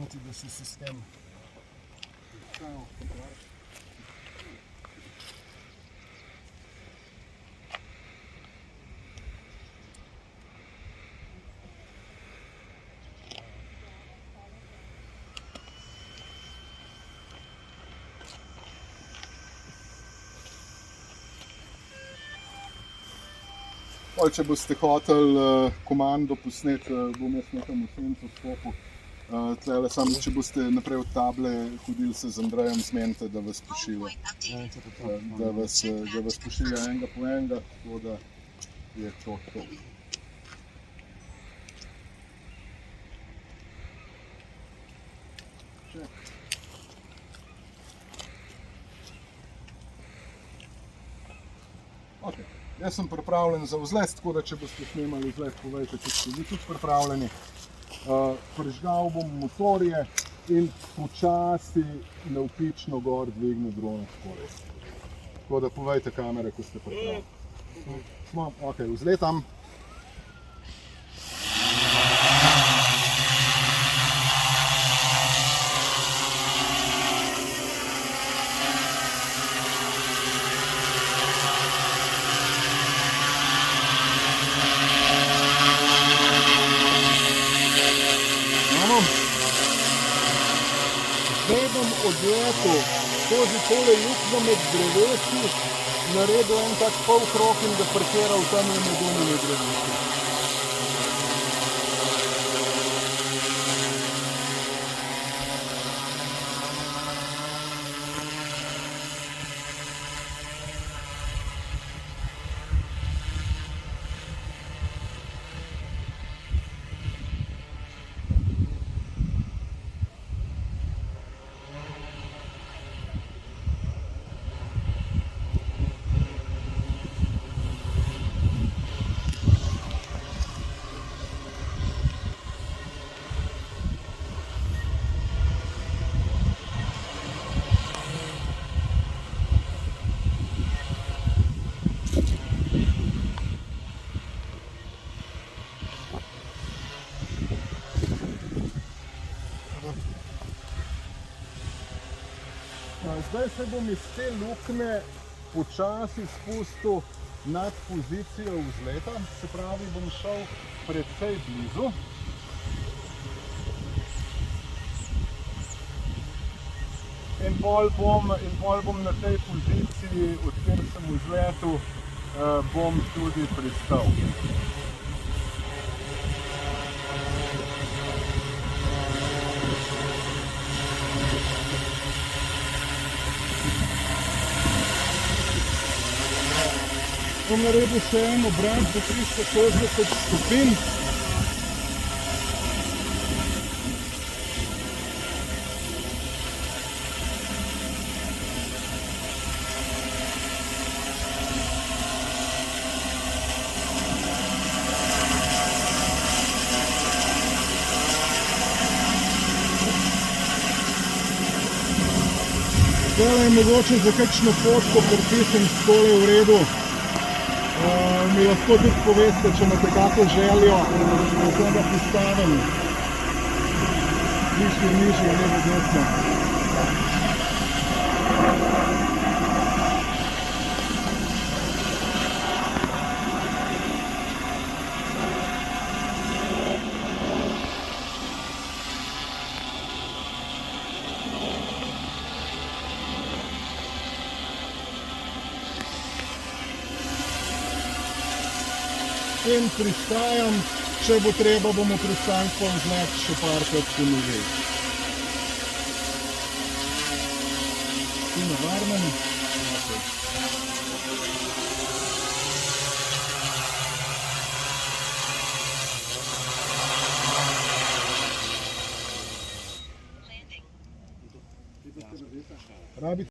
čuti, da se sistem pripravil. Če boste hoteli komando posneti, bom jaz nekam v senco stopil. Tlele sam, če boste naprej od table hodili se z Andrejem, zmenite, da vas pošilja. Da vas pošilja enega po enega, tako da je to to. Okay. Jaz sem pripravljen za vzlet, tako da če boste snemali vzlet, povejte, če ste vi tudi pripravljeni. Prižgal bom motorje in počasi navpično gor dvignil drone skoraj. Tako da povejte kamere, ko ste pripravljeni. Smo, ok, vzletam. Zdaj bom odletel skozi tole luknjo med drevesi, naredil en tak polkrog in ga parkiral tam in med unimi drevesi. Zdaj se bom iz te luknje počasi spustil nad pozicijo vzleta, se pravi, bom šel precej blizu. In pol bom na tej poziciji, od kjer sem vzletel, bom tudi pristal. Bom naredil še en obrat za 360 stopinj. Zdaj je mogoče za kakšno fotko, ker sem skole v redu. Mi lahko tudi poveste, če imate kako željo, da ga postavim. Nižje, levo, desno. In pristajam, če bo treba, bomo pristankom vzlet še parkrat ponovili. In na varnem. Rabite